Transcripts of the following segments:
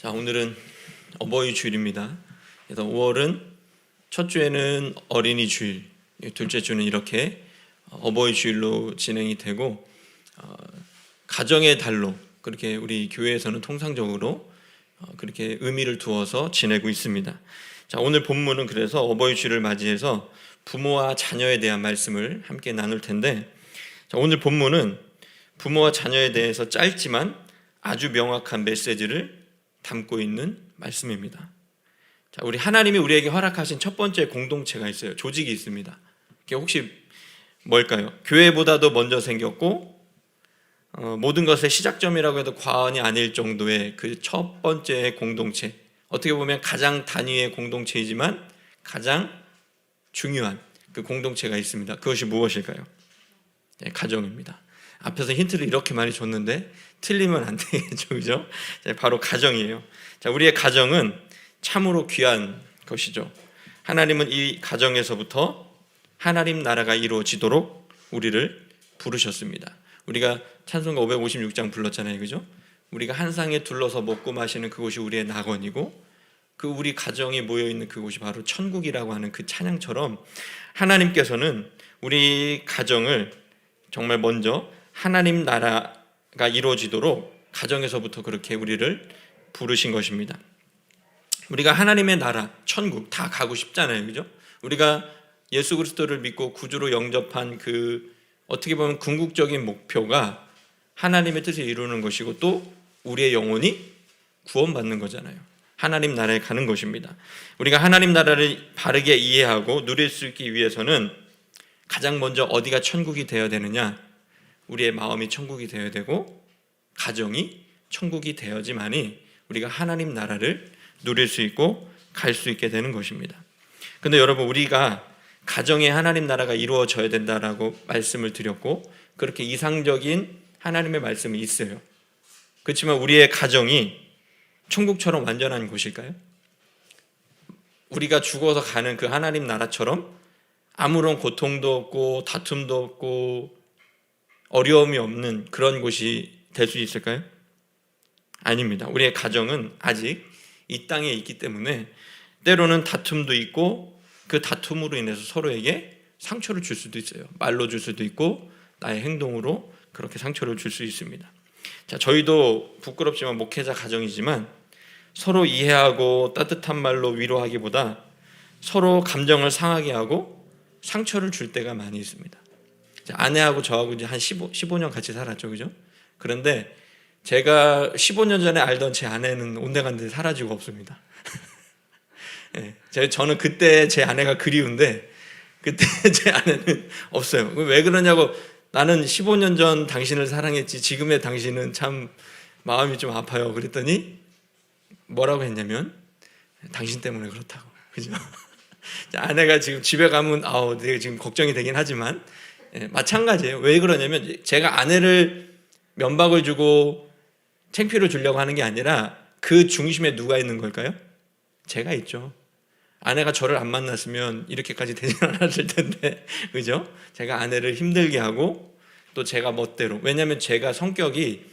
자, 오늘은 어버이 주일입니다. 그래서 5월은 첫 주에는 어린이 주일, 둘째 주는 이렇게 어버이 주일로 진행이 되고, 가정의 달로 그렇게 우리 교회에서는 통상적으로 그렇게 의미를 두어서 지내고 있습니다. 자, 오늘 본문은 그래서 어버이 주일을 맞이해서 부모와 자녀에 대한 말씀을 함께 나눌 텐데, 자, 오늘 본문은 부모와 자녀에 대해서 짧지만 아주 명확한 메시지를 담고 있는 말씀입니다. 자, 우리 하나님이 우리에게 허락하신 첫 번째 공동체가 있어요. 조직이 있습니다. 그게 혹시 뭘까요? 교회보다도 먼저 생겼고 모든 것의 시작점이라고 해도 과언이 아닐 정도의 그 첫 번째 공동체, 어떻게 보면 가장 단위의 공동체이지만 가장 중요한 그 공동체가 있습니다. 그것이 무엇일까요? 네, 가정입니다. 앞에서 힌트를 이렇게 많이 줬는데 틀리면 안 되겠죠, 그죠? 바로 가정이에요. 자, 우리의 가정은 참으로 귀한 것이죠. 하나님은 이 가정에서부터 하나님 나라가 이루어지도록 우리를 부르셨습니다. 우리가 찬송가 556장 불렀잖아요, 그죠? 우리가 한 상에 둘러서 먹고 마시는 그곳이 우리의 낙원이고, 그 우리 가정이 모여있는 그곳이 바로 천국이라고 하는 그 찬양처럼, 하나님께서는 우리 가정을 정말 먼저 하나님 나라가 이루어지도록 가정에서부터 그렇게 우리를 부르신 것입니다. 우리가 하나님의 나라, 천국 다 가고 싶잖아요, 그죠? 우리가 예수 그리스도를 믿고 구주로 영접한 그 어떻게 보면 궁극적인 목표가 하나님의 뜻을 이루는 것이고, 또 우리의 영혼이 구원받는 거잖아요. 하나님 나라에 가는 것입니다. 우리가 하나님 나라를 바르게 이해하고 누릴 수 있기 위해서는 가장 먼저 어디가 천국이 되어야 되느냐? 우리의 마음이 천국이 되어야 되고 가정이 천국이 되어야지만이 우리가 하나님 나라를 누릴 수 있고 갈 수 있게 되는 것입니다. 그런데 여러분, 우리가 가정에 하나님 나라가 이루어져야 된다라고 말씀을 드렸고, 그렇게 이상적인 하나님의 말씀이 있어요. 그렇지만 우리의 가정이 천국처럼 완전한 곳일까요? 우리가 죽어서 가는 그 하나님 나라처럼 아무런 고통도 없고 다툼도 없고 어려움이 없는 그런 곳이 될 수 있을까요? 아닙니다. 우리의 가정은 아직 이 땅에 있기 때문에 때로는 다툼도 있고, 그 다툼으로 인해서 서로에게 상처를 줄 수도 있어요. 말로 줄 수도 있고 나의 행동으로 그렇게 상처를 줄 수 있습니다. 자, 저희도 부끄럽지만 목회자 가정이지만 서로 이해하고 따뜻한 말로 위로하기보다 서로 감정을 상하게 하고 상처를 줄 때가 많이 있습니다. 자, 아내하고 저하고 이제 한 15년 같이 살았죠, 그죠? 그런데 제가 15년 전에 알던 제 아내는 온데간데 사라지고 없습니다. 네, 저는 그때 제 아내가 그리운데 그때 제 아내는 없어요. 왜 그러냐고, 나는 15년 전 당신을 사랑했지 지금의 당신은 참 마음이 좀 아파요. 그랬더니 뭐라고 했냐면, 당신 때문에 그렇다고, 그죠? 아내가 지금 집에 가면 내가 지금 걱정이 되긴 하지만 마찬가지예요. 왜 그러냐면, 제가 아내를 면박을 주고 창피를 주려고 하는 게 아니라 그 중심에 누가 있는 걸까요? 제가 있죠. 아내가 저를 안 만났으면 이렇게까지 되지 않았을 텐데, 그죠? 제가 아내를 힘들게 하고 또 제가 멋대로, 왜냐하면 제가 성격이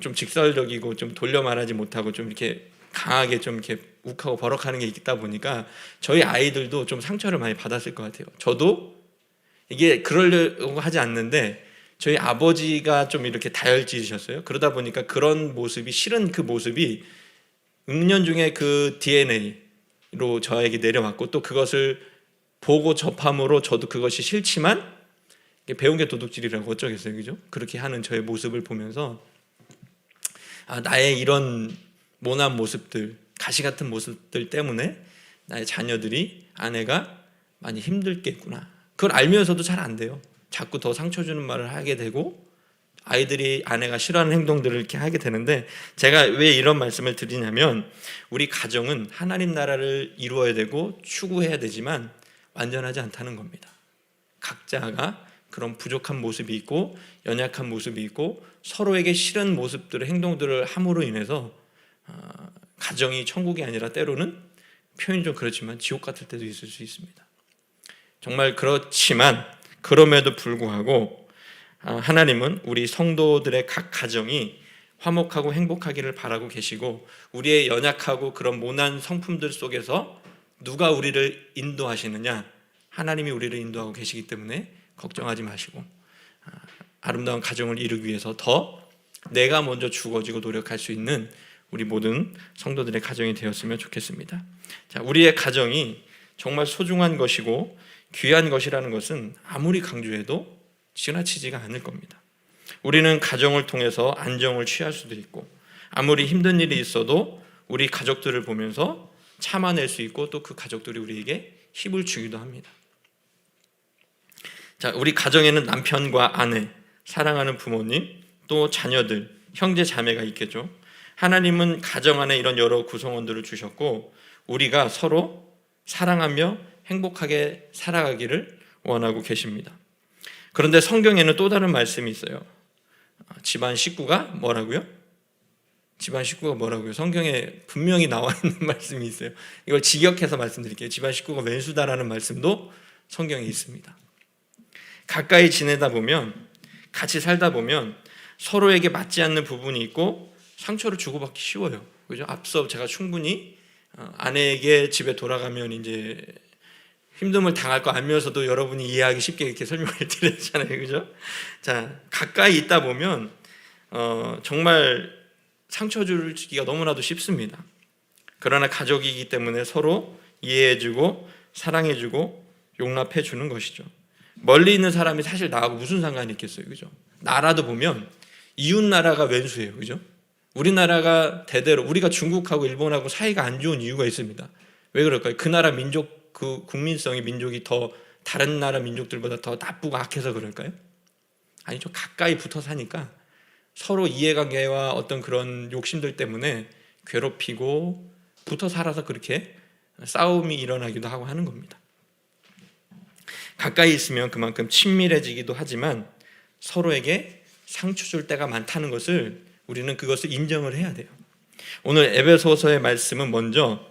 좀 직설적이고 좀 돌려 말하지 못하고 좀 이렇게 강하게 좀 이렇게 욱하고 버럭하는 게 있다 보니까 저희 아이들도 좀 상처를 많이 받았을 것 같아요. 저도 이게 그러려고 하지 않는데 저희 아버지가 좀 이렇게 다혈질이셨어요. 그러다 보니까 그런 모습이, 싫은 그 모습이 은연중에 그 DNA로 저에게 내려왔고, 또 그것을 보고 접함으로 저도 그것이 싫지만 배운 게 도둑질이라고 어쩌겠어요, 그죠? 그렇게 하는 저의 모습을 보면서 나의 이런 모난 모습들, 가시 같은 모습들 때문에 나의 자녀들이, 아내가 많이 힘들겠구나, 그걸 알면서도 잘 안 돼요. 자꾸 더 상처 주는 말을 하게 되고 아이들이 아내가 싫어하는 행동들을 이렇게 하게 되는데, 제가 왜 이런 말씀을 드리냐면, 우리 가정은 하나님 나라를 이루어야 되고 추구해야 되지만 완전하지 않다는 겁니다. 각자가 그런 부족한 모습이 있고 연약한 모습이 있고 서로에게 싫은 모습들을, 행동들을 함으로 인해서 가정이 천국이 아니라 때로는, 표현이 좀 그렇지만 지옥 같을 때도 있을 수 있습니다. 정말 그렇지만 그럼에도 불구하고 하나님은 우리 성도들의 각 가정이 화목하고 행복하기를 바라고 계시고, 우리의 연약하고 그런 모난 성품들 속에서 누가 우리를 인도하시느냐? 하나님이 우리를 인도하고 계시기 때문에 걱정하지 마시고 아름다운 가정을 이루기 위해서 더 내가 먼저 죽어지고 노력할 수 있는 우리 모든 성도들의 가정이 되었으면 좋겠습니다. 자, 우리의 가정이 정말 소중한 것이고 귀한 것이라는 것은 아무리 강조해도 지나치지가 않을 겁니다. 우리는 가정을 통해서 안정을 취할 수도 있고, 아무리 힘든 일이 있어도 우리 가족들을 보면서 참아낼 수 있고, 또 그 가족들이 우리에게 힘을 주기도 합니다. 자, 우리 가정에는 남편과 아내, 사랑하는 부모님, 또 자녀들, 형제 자매가 있겠죠. 하나님은 가정 안에 이런 여러 구성원들을 주셨고, 우리가 서로 사랑하며 행복하게 살아가기를 원하고 계십니다. 그런데 성경에는 또 다른 말씀이 있어요. 집안 식구가 뭐라고요? 집안 식구가 뭐라고요? 성경에 분명히 나와 있는 말씀이 있어요. 이걸 직역해서 말씀드릴게요. 집안 식구가 왼수다라는 말씀도 성경에 있습니다. 가까이 지내다 보면, 같이 살다 보면 서로에게 맞지 않는 부분이 있고 상처를 주고받기 쉬워요. 그죠? 앞서 제가 충분히 아내에게 집에 돌아가면 이제 힘듦을 당할 거 알면서도 여러분이 이해하기 쉽게 이렇게 설명을 드렸잖아요. 그죠? 자, 가까이 있다 보면 정말 상처 주기가 너무나도 쉽습니다. 그러나 가족이기 때문에 서로 이해해주고 사랑해주고 용납해주는 것이죠. 멀리 있는 사람이 사실 나하고 무슨 상관이 있겠어요. 그죠? 나라도 보면 이웃 나라가 왼수예요. 그죠? 우리나라가 대대로, 우리가 중국하고 일본하고 사이가 안 좋은 이유가 있습니다. 왜 그럴까요? 그 나라 민족, 그 국민성의 민족이 더 다른 나라 민족들보다 더 나쁘고 악해서 그럴까요? 아니죠. 가까이 붙어 사니까 서로 이해관계와 어떤 그런 욕심들 때문에 괴롭히고 붙어 살아서 그렇게 싸움이 일어나기도 하고 하는 겁니다. 가까이 있으면 그만큼 친밀해지기도 하지만 서로에게 상처 줄 때가 많다는 것을 우리는 그것을 인정을 해야 돼요. 오늘 에베소서의 말씀은 먼저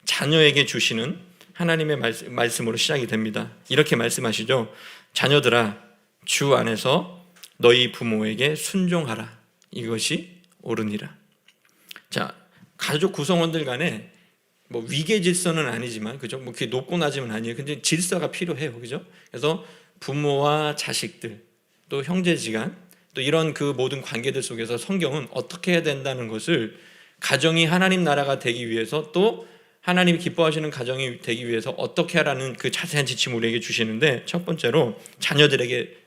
자녀에게 주시는 하나님의 말씀으로 시작이 됩니다. 이렇게 말씀하시죠. 자녀들아, 주 안에서 너희 부모에게 순종하라. 이것이 옳으니라. 자, 가족 구성원들 간에 뭐 위계 질서는 아니지만, 그죠? 뭐 그게 높고 낮으면 아니에요. 근데 질서가 필요해요. 그죠? 그래서 부모와 자식들, 또 형제지간, 또 이런 그 모든 관계들 속에서 성경은 어떻게 해야 된다는 것을, 가정이 하나님 나라가 되기 위해서, 또 하나님이 기뻐하시는 가정이 되기 위해서 어떻게 하라는 그 자세한 지침을 우리에게 주시는데, 첫 번째로 자녀들에게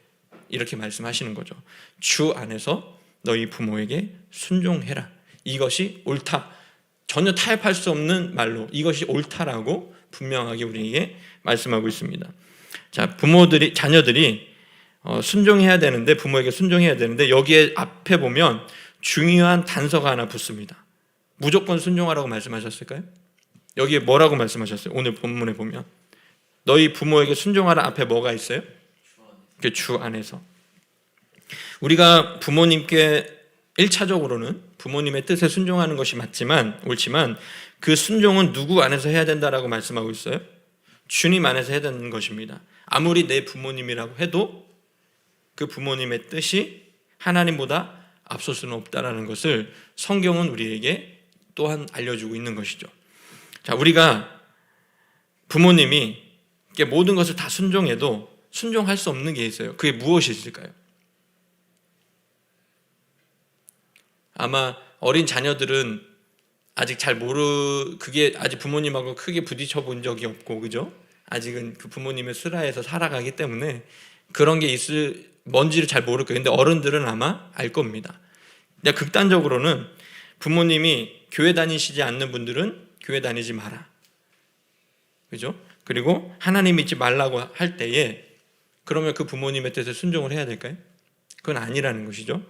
이렇게 말씀하시는 거죠. 주 안에서 너희 부모에게 순종해라. 이것이 옳다. 전혀 타협할 수 없는 말로 이것이 옳다라고 분명하게 우리에게 말씀하고 있습니다. 자, 자녀들이 순종해야 되는데, 부모에게 순종해야 되는데, 여기에 앞에 보면 중요한 단서가 하나 붙습니다. 무조건 순종하라고 말씀하셨을까요? 여기에 뭐라고 말씀하셨어요? 오늘 본문에 보면 너희 부모에게 순종하라 앞에 뭐가 있어요? 주 안에서. 우리가 부모님께 1차적으로는 부모님의 뜻에 순종하는 것이 옳지만 그 순종은 누구 안에서 해야 된다라고 말씀하고 있어요? 주님 안에서 해야 되는 것입니다. 아무리 내 부모님이라고 해도 그 부모님의 뜻이 하나님보다 앞설 수는 없다라는 것을 성경은 우리에게 또한 알려주고 있는 것이죠. 자, 우리가 부모님이 모든 것을 다 순종해도 순종할 수 없는 게 있어요. 그게 무엇이 있을까요? 아마 어린 자녀들은 아직 그게 아직 부모님하고 크게 부딪혀 본 적이 없고, 그죠? 아직은 그 부모님의 슬하에서 살아가기 때문에 그런 게 뭔지를 잘 모를 거예요. 근데 어른들은 아마 알 겁니다. 근데 극단적으로는 부모님이 교회 다니시지 않는 분들은 교회 다니지 마라. 그죠? 그리고 하나님 믿지 말라고 할 때에 그러면 그 부모님의 뜻에 순종을 해야 될까요? 그건 아니라는 것이죠.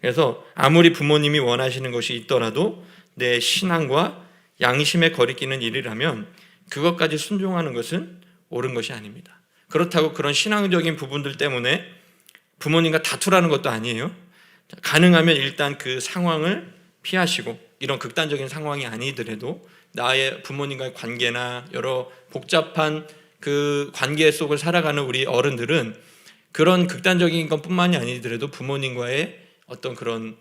그래서 아무리 부모님이 원하시는 것이 있더라도 내 신앙과 양심에 거리끼는 일이라면 그것까지 순종하는 것은 옳은 것이 아닙니다. 그렇다고 그런 신앙적인 부분들 때문에 부모님과 다투라는 것도 아니에요. 가능하면 일단 그 상황을 피하시고, 이런 극단적인 상황이 아니더라도 나의 부모님과의 관계나 여러 복잡한 그 관계 속을 살아가는 우리 어른들은 그런 극단적인 것뿐만이 아니더라도 부모님과의 어떤 그런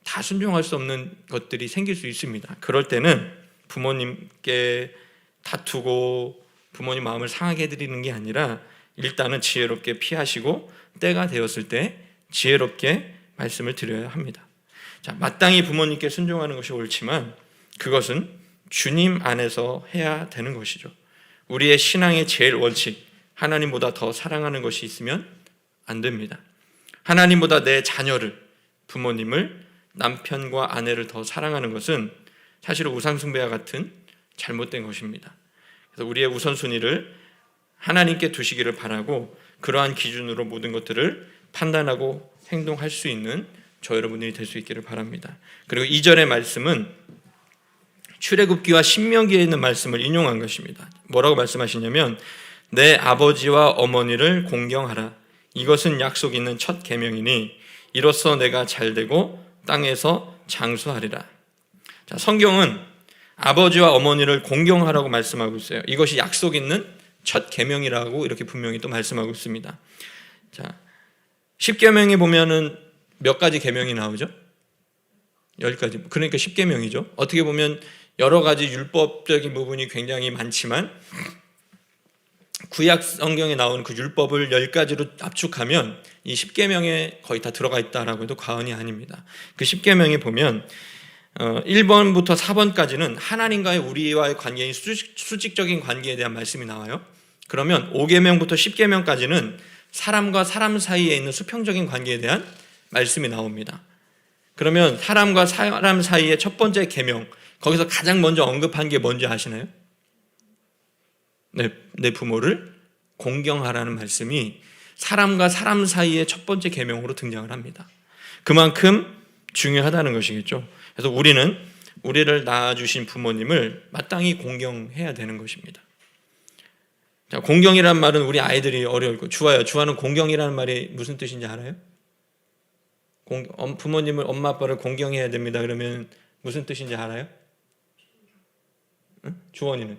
다 순종할 수 없는 것들이 생길 수 있습니다. 그럴 때는 부모님께 다투고 부모님 마음을 상하게 해드리는 게 아니라 일단은 지혜롭게 피하시고 때가 되었을 때 지혜롭게 말씀을 드려야 합니다. 자, 마땅히 부모님께 순종하는 것이 옳지만 그것은 주님 안에서 해야 되는 것이죠. 우리의 신앙의 제일 원칙, 하나님보다 더 사랑하는 것이 있으면 안 됩니다. 하나님보다 내 자녀를, 부모님을, 남편과 아내를 더 사랑하는 것은 사실 우상숭배와 같은 잘못된 것입니다. 그래서 우리의 우선순위를 하나님께 두시기를 바라고 그러한 기준으로 모든 것들을 판단하고 행동할 수 있는 저 여러분들이 될 수 있기를 바랍니다. 그리고 2절의 말씀은 출애굽기와 신명기에 있는 말씀을 인용한 것입니다. 뭐라고 말씀하시냐면 내 아버지와 어머니를 공경하라. 이것은 약속 있는 첫 계명이니 이로써 내가 잘되고 땅에서 장수하리라. 자, 성경은 아버지와 어머니를 공경하라고 말씀하고 있어요. 이것이 약속 있는 첫 계명이라고 이렇게 분명히 또 말씀하고 있습니다. 자, 10계명에 보면은 몇 가지 계명이 나오죠? 10가지. 그러니까 10계명이죠. 어떻게 보면 여러 가지 율법적인 부분이 굉장히 많지만 구약 성경에 나오는 그 율법을 10가지로 압축하면 이 10계명에 거의 다 들어가 있다라고 해도 과언이 아닙니다. 그 10계명에 보면 1번부터 4번까지는 하나님과의 우리와의 관계인 수직적인 관계에 대한 말씀이 나와요. 그러면 5계명부터 10계명까지는 사람과 사람 사이에 있는 수평적인 관계에 대한 말씀이 나옵니다. 그러면 사람과 사람 사이의 첫 번째 계명, 거기서 가장 먼저 언급한 게 뭔지 아시나요? 내 부모를 공경하라는 말씀이 사람과 사람 사이의 첫 번째 계명으로 등장을 합니다. 그만큼 중요하다는 것이겠죠. 그래서 우리는 우리를 낳아주신 부모님을 마땅히 공경해야 되는 것입니다. 자, 공경이라는 말은 우리 아이들이 어려울 거. 주아는 공경이라는 말이 무슨 뜻인지 알아요? 부모님을, 엄마 아빠를 공경해야 됩니다. 그러면 무슨 뜻인지 알아요? 응? 주원이는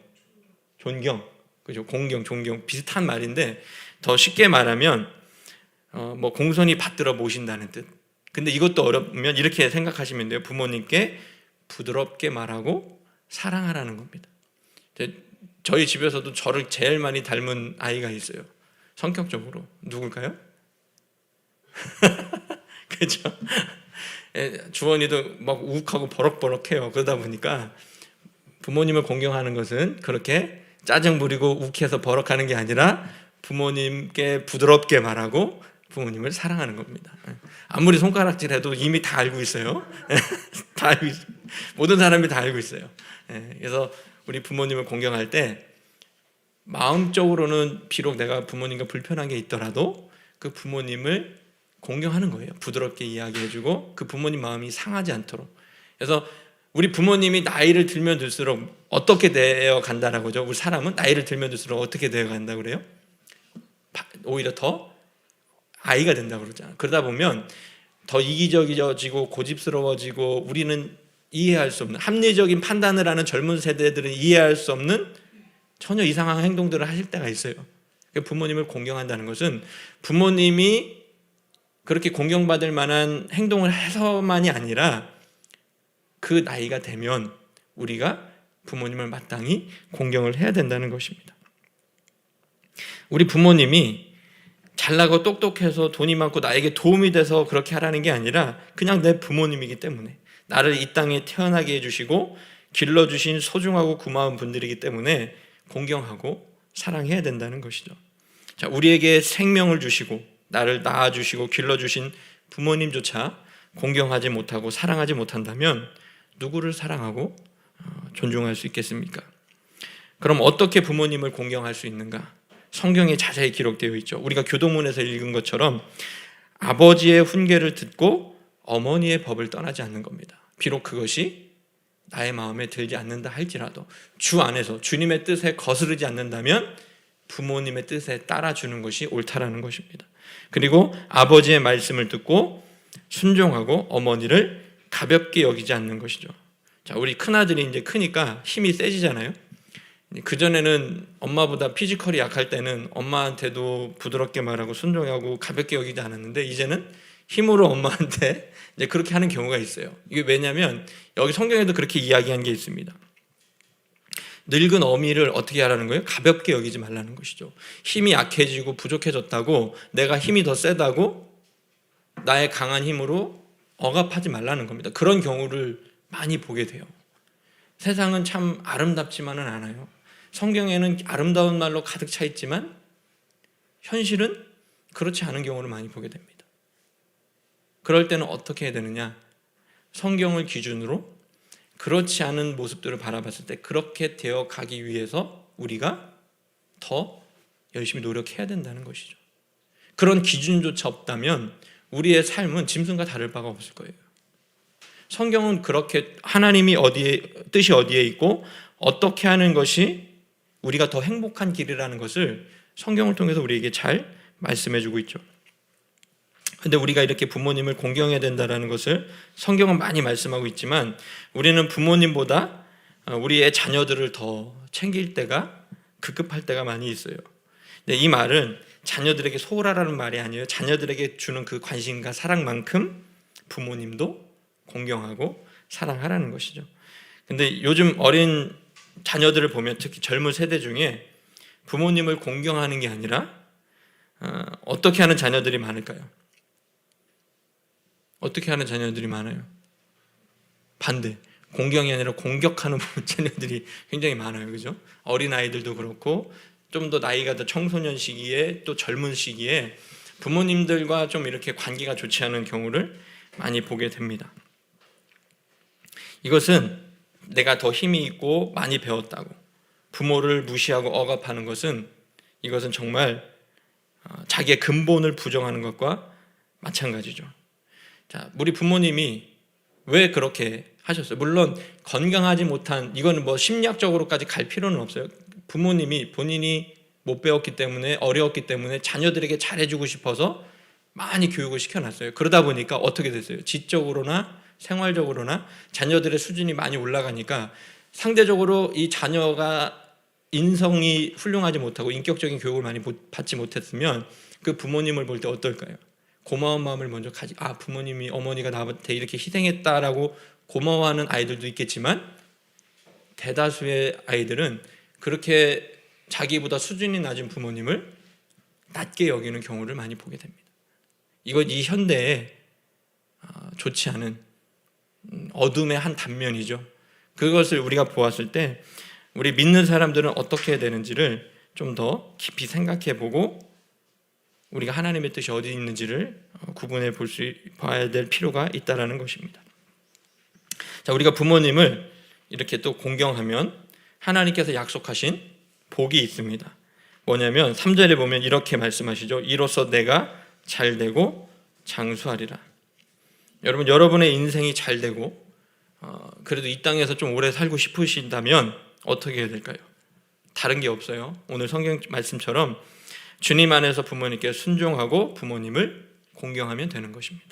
존경, 그죠? 공경, 존경 비슷한 말인데 더 쉽게 말하면 뭐 공손히 받들어 모신다는 뜻. 근데 이것도 어렵으면 이렇게 생각하시면 돼요. 부모님께 부드럽게 말하고 사랑하라는 겁니다. 저희 집에서도 저를 제일 많이 닮은 아이가 있어요. 성격적으로. 누굴까요? 그죠? 주원이도 막 욱하고 버럭버럭해요. 그러다 보니까 부모님을 공경하는 것은 그렇게 짜증 부리고 욱해서 버럭하는 게 아니라 부모님께 부드럽게 말하고 부모님을 사랑하는 겁니다. 아무리 손가락질해도 이미 다 알고 있어요. 다 알고 있어요. 모든 사람이 다 알고 있어요. 그래서 우리 부모님을 공경할 때 마음적으로는 비록 내가 부모님과 불편한 게 있더라도 그 부모님을 공경하는 거예요. 부드럽게 이야기해주고 그 부모님 마음이 상하지 않도록. 그래서 우리 부모님이 나이를 들면 들수록 어떻게 되어 간다라고 하죠? 우리 사람은 나이를 들면 들수록 어떻게 되어 간다고 그래요? 오히려 더 아이가 된다고 그러잖아요. 그러다 보면 더 이기적이어지고 고집스러워지고 우리는 이해할 수 없는 합리적인 판단을 하는 젊은 세대들은 이해할 수 없는 전혀 이상한 행동들을 하실 때가 있어요. 부모님을 공경한다는 것은 부모님이 그렇게 공경받을 만한 행동을 해서만이 아니라 그 나이가 되면 우리가 부모님을 마땅히 공경을 해야 된다는 것입니다. 우리 부모님이 잘나고 똑똑해서 돈이 많고 나에게 도움이 돼서 그렇게 하라는 게 아니라 그냥 내 부모님이기 때문에 나를 이 땅에 태어나게 해주시고 길러주신 소중하고 고마운 분들이기 때문에 공경하고 사랑해야 된다는 것이죠. 자, 우리에게 생명을 주시고 나를 낳아주시고 길러주신 부모님조차 공경하지 못하고 사랑하지 못한다면 누구를 사랑하고 존중할 수 있겠습니까? 그럼 어떻게 부모님을 공경할 수 있는가? 성경에 자세히 기록되어 있죠. 우리가 교도문에서 읽은 것처럼 아버지의 훈계를 듣고 어머니의 법을 떠나지 않는 겁니다. 비록 그것이 나의 마음에 들지 않는다 할지라도 주 안에서 주님의 뜻에 거스르지 않는다면 부모님의 뜻에 따라주는 것이 옳다라는 것입니다. 그리고 아버지의 말씀을 듣고 순종하고 어머니를 가볍게 여기지 않는 것이죠. 자, 우리 큰아들이 이제 크니까 힘이 세지잖아요. 그전에는 엄마보다 피지컬이 약할 때는 엄마한테도 부드럽게 말하고 순종하고 가볍게 여기지 않았는데 이제는 힘으로 엄마한테 이제 그렇게 하는 경우가 있어요. 이게 왜냐하면 여기 성경에도 그렇게 이야기한 게 있습니다. 늙은 어미를 어떻게 하라는 거예요? 가볍게 여기지 말라는 것이죠. 힘이 약해지고 부족해졌다고 내가 힘이 더 세다고 나의 강한 힘으로 억압하지 말라는 겁니다. 그런 경우를 많이 보게 돼요. 세상은 참 아름답지만은 않아요. 성경에는 아름다운 말로 가득 차 있지만 현실은 그렇지 않은 경우를 많이 보게 됩니다. 그럴 때는 어떻게 해야 되느냐? 성경을 기준으로 그렇지 않은 모습들을 바라봤을 때 그렇게 되어 가기 위해서 우리가 더 열심히 노력해야 된다는 것이죠. 그런 기준조차 없다면 우리의 삶은 짐승과 다를 바가 없을 거예요. 성경은 그렇게 하나님이 뜻이 어디에 있고 어떻게 하는 것이 우리가 더 행복한 길이라는 것을 성경을 통해서 우리에게 잘 말씀해 주고 있죠. 근데 우리가 이렇게 부모님을 공경해야 된다는 것을 성경은 많이 말씀하고 있지만 우리는 부모님보다 우리의 자녀들을 더 챙길 때가 급급할 때가 많이 있어요. 근데 이 말은 자녀들에게 소홀하라는 말이 아니에요. 자녀들에게 주는 그 관심과 사랑만큼 부모님도 공경하고 사랑하라는 것이죠. 근데 요즘 어린 자녀들을 보면 특히 젊은 세대 중에 부모님을 공경하는 게 아니라 어떻게 하는 자녀들이 많을까요? 어떻게 하는 자녀들이 많아요? 반대. 공경이 아니라 공격하는 자녀들이 굉장히 많아요. 그죠? 어린아이들도 그렇고 좀 더 나이가 더 청소년 시기에 또 젊은 시기에 부모님들과 좀 이렇게 관계가 좋지 않은 경우를 많이 보게 됩니다. 이것은 내가 더 힘이 있고 많이 배웠다고 부모를 무시하고 억압하는 것은 이것은 정말 자기의 근본을 부정하는 것과 마찬가지죠. 자, 우리 부모님이 왜 그렇게 하셨어요? 물론 건강하지 못한 이거는 뭐 심리학적으로까지 갈 필요는 없어요. 부모님이 본인이 못 배웠기 때문에 어려웠기 때문에 자녀들에게 잘해주고 싶어서 많이 교육을 시켜놨어요. 그러다 보니까 어떻게 됐어요? 지적으로나 생활적으로나 자녀들의 수준이 많이 올라가니까 상대적으로 이 자녀가 인성이 훌륭하지 못하고 인격적인 교육을 많이 받지 못했으면 그 부모님을 볼 때 어떨까요? 고마운 마음을 먼저 부모님이 어머니가 나한테 이렇게 희생했다라고 고마워하는 아이들도 있겠지만 대다수의 아이들은 그렇게 자기보다 수준이 낮은 부모님을 낮게 여기는 경우를 많이 보게 됩니다. 이건 이 현대에 좋지 않은 어둠의 한 단면이죠. 그것을 우리가 보았을 때 우리 믿는 사람들은 어떻게 해야 되는지를 좀 더 깊이 생각해 보고 우리가 하나님의 뜻이 어디 있는지를 구분해 봐야 될 필요가 있다는 것입니다. 자, 우리가 부모님을 이렇게 또 공경하면 하나님께서 약속하신 복이 있습니다. 뭐냐면 3절에 보면 이렇게 말씀하시죠. 이로써 내가 잘되고 장수하리라. 여러분의 인생이 잘되고 그래도 이 땅에서 좀 오래 살고 싶으신다면 어떻게 해야 될까요? 다른 게 없어요. 오늘 성경 말씀처럼 주님 안에서 부모님께 순종하고 부모님을 공경하면 되는 것입니다.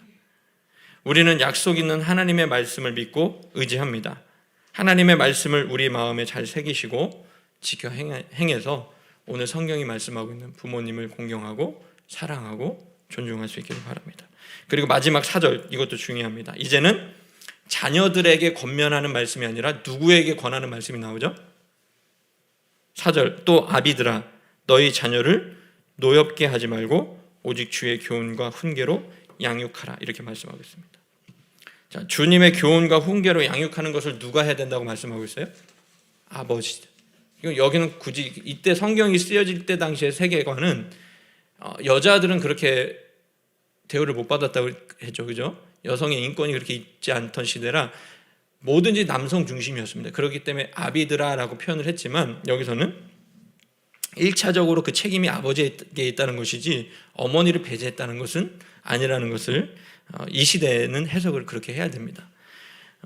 우리는 약속 있는 하나님의 말씀을 믿고 의지합니다. 하나님의 말씀을 우리 마음에 잘 새기시고 지켜 행해서 오늘 성경이 말씀하고 있는 부모님을 공경하고 사랑하고 존중할 수 있기를 바랍니다. 그리고 마지막 4절, 이것도 중요합니다. 이제는 자녀들에게 권면하는 말씀이 아니라 누구에게 권하는 말씀이 나오죠? 4절, 또 아비들아 너희 자녀를 노엽게 하지 말고 오직 주의 교훈과 훈계로 양육하라, 이렇게 말씀하고 있습니다. 자, 주님의 교훈과 훈계로 양육하는 것을 누가 해야 된다고 말씀하고 있어요? 아버지. 여기는 굳이 이때 성경이 쓰여질 때 당시의 세계관은 여자들은 그렇게 대우를 못 받았다고 했죠. 그죠? 여성의 인권이 그렇게 있지 않던 시대라 뭐든지 남성 중심이었습니다. 그렇기 때문에 아비드라라고 표현을 했지만 여기서는 1차적으로 그 책임이 아버지에게 있다는 것이지 어머니를 배제했다는 것은 아니라는 것을 이 시대에는 해석을 그렇게 해야 됩니다.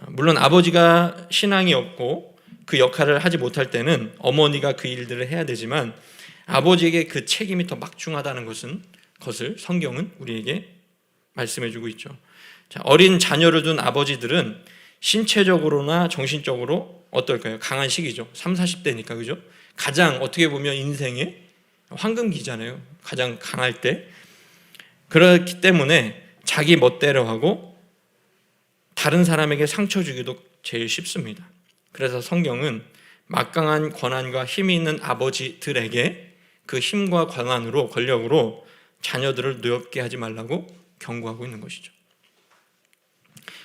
물론 아버지가 신앙이 없고 그 역할을 하지 못할 때는 어머니가 그 일들을 해야 되지만 아버지에게 그 책임이 더 막중하다는 것을 성경은 우리에게 말씀해주고 있죠. 자, 어린 자녀를 둔 아버지들은 신체적으로나 정신적으로 어떨까요? 강한 시기죠. 30, 40대니까 그죠? 가장 어떻게 보면 인생의 황금기잖아요. 가장 강할 때. 그렇기 때문에 자기 멋대로 하고 다른 사람에게 상처 주기도 제일 쉽습니다. 그래서 성경은 막강한 권한과 힘이 있는 아버지들에게 그 힘과 권력으로 자녀들을 노엽게 하지 말라고 경고하고 있는 것이죠.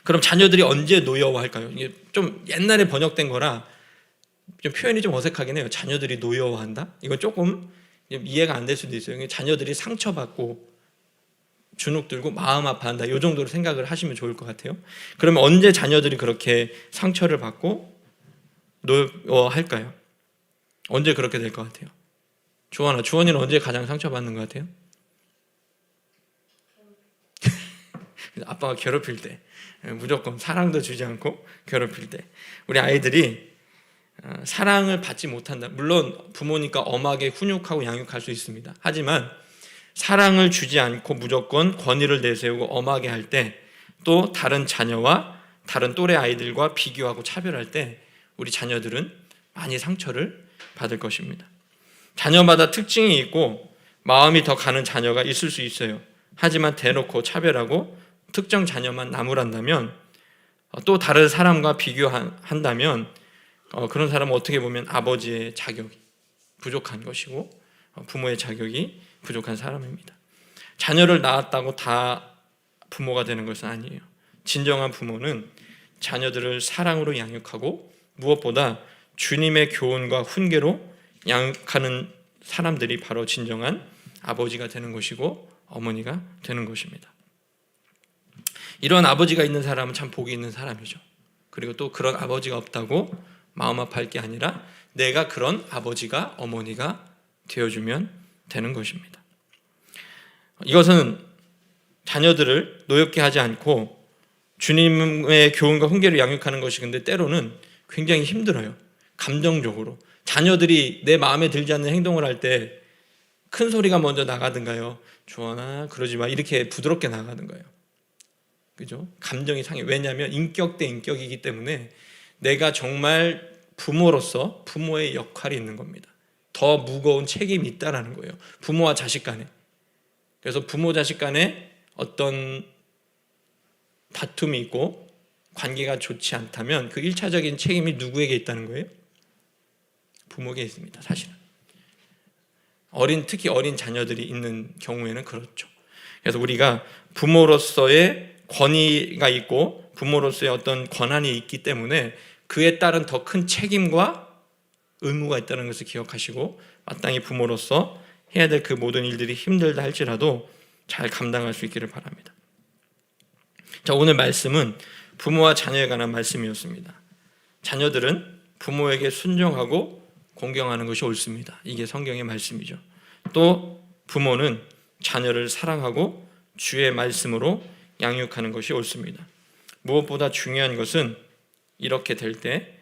그럼 자녀들이 언제 노여워할까요? 이게 좀 옛날에 번역된 거라 좀 표현이 좀 어색하긴 해요. 자녀들이 노여워한다? 이건 조금 이해가 안 될 수도 있어요. 자녀들이 상처받고 주눅들고 마음 아파한다. 이 정도로 생각을 하시면 좋을 것 같아요. 그러면 언제 자녀들이 그렇게 상처를 받고 노여워할까요? 언제 그렇게 될 것 같아요? 주원이는 언제 가장 상처받는 것 같아요? 아빠가 괴롭힐 때, 무조건 사랑도 주지 않고 괴롭힐 때, 우리 아이들이 사랑을 받지 못한다. 물론 부모니까 엄하게 훈육하고 양육할 수 있습니다. 하지만 사랑을 주지 않고 무조건 권위를 내세우고 엄하게 할 때, 또 다른 자녀와 다른 또래 아이들과 비교하고 차별할 때 우리 자녀들은 많이 상처를 받을 것입니다. 자녀마다 특징이 있고 마음이 더 가는 자녀가 있을 수 있어요. 하지만 대놓고 차별하고 특정 자녀만 나무란다면, 또 다른 사람과 비교한다면 그런 사람은 어떻게 보면 아버지의 자격이 부족한 것이고 부모의 자격이 부족한 사람입니다. 자녀를 낳았다고 다 부모가 되는 것은 아니에요. 진정한 부모는 자녀들을 사랑으로 양육하고 무엇보다 주님의 교훈과 훈계로 양육하는 사람들이 바로 진정한 아버지가 되는 것이고 어머니가 되는 것입니다. 이런 아버지가 있는 사람은 참 복이 있는 사람이죠. 그리고 또 그런 아버지가 없다고 마음 아파할 게 아니라 내가 그런 아버지가 어머니가 되어주면 되는 것입니다. 이것은 자녀들을 노엽게 하지 않고 주님의 교훈과 훈계를 양육하는 것이 근데 때로는 굉장히 힘들어요. 감정적으로. 자녀들이 내 마음에 들지 않는 행동을 할 때 큰 소리가 먼저 나가든가요. 주원아 그러지 마 이렇게 부드럽게 나가든가요. 그죠? 감정이 상해. 왜냐하면 인격 대 인격이기 때문에 내가 정말 부모로서 부모의 역할이 있는 겁니다. 더 무거운 책임이 있다라는 거예요. 부모와 자식 간에. 그래서 부모 자식 간에 어떤 다툼이 있고 관계가 좋지 않다면 그 1차적인 책임이 누구에게 있다는 거예요? 부모에게 있습니다. 사실은. 특히 어린 자녀들이 있는 경우에는 그렇죠. 그래서 우리가 부모로서의 권위가 있고 부모로서의 어떤 권한이 있기 때문에 그에 따른 더 큰 책임과 의무가 있다는 것을 기억하시고 마땅히 부모로서 해야 될 그 모든 일들이 힘들다 할지라도 잘 감당할 수 있기를 바랍니다. 자, 오늘 말씀은 부모와 자녀에 관한 말씀이었습니다. 자녀들은 부모에게 순종하고 공경하는 것이 옳습니다. 이게 성경의 말씀이죠. 또 부모는 자녀를 사랑하고 주의 말씀으로 양육하는 것이 옳습니다. 무엇보다 중요한 것은 이렇게 될 때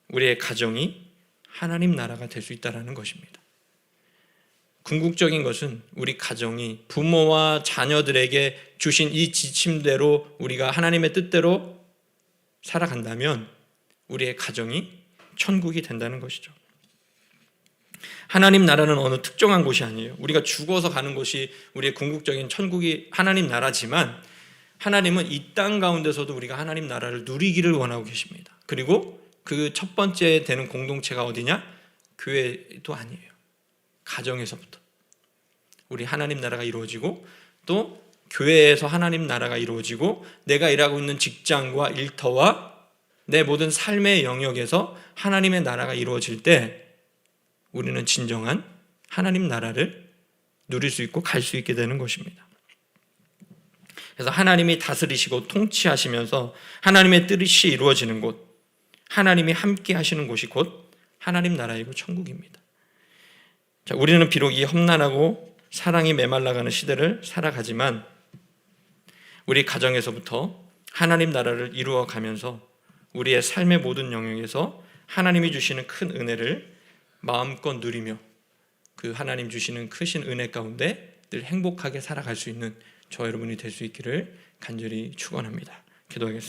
우리의 가정이 하나님 나라가 될 수 있다는 것입니다. 궁극적인 것은 우리 가정이 부모와 자녀들에게 주신 이 지침대로 우리가 하나님의 뜻대로 살아간다면 우리의 가정이 천국이 된다는 것이죠. 하나님 나라는 어느 특정한 곳이 아니에요. 우리가 죽어서 가는 곳이 우리의 궁극적인 천국이 하나님 나라지만 하나님은 이 땅 가운데서도 우리가 하나님 나라를 누리기를 원하고 계십니다. 그리고 그 첫 번째 되는 공동체가 어디냐? 교회도 아니에요. 가정에서부터 우리 하나님 나라가 이루어지고 또 교회에서 하나님 나라가 이루어지고 내가 일하고 있는 직장과 일터와 내 모든 삶의 영역에서 하나님의 나라가 이루어질 때 우리는 진정한 하나님 나라를 누릴 수 있고 갈 수 있게 되는 것입니다. 그래서 하나님이 다스리시고 통치하시면서 하나님의 뜻이 이루어지는 곳, 하나님이 함께 하시는 곳이 곧 하나님 나라이고 천국입니다. 자, 우리는 비록 이 험난하고 사랑이 메말라가는 시대를 살아가지만 우리 가정에서부터 하나님 나라를 이루어가면서 우리의 삶의 모든 영역에서 하나님이 주시는 큰 은혜를 마음껏 누리며 그 하나님 주시는 크신 은혜 가운데 늘 행복하게 살아갈 수 있는 저 여러분이 될 수 있기를 간절히 축원합니다. 기도하겠습니다.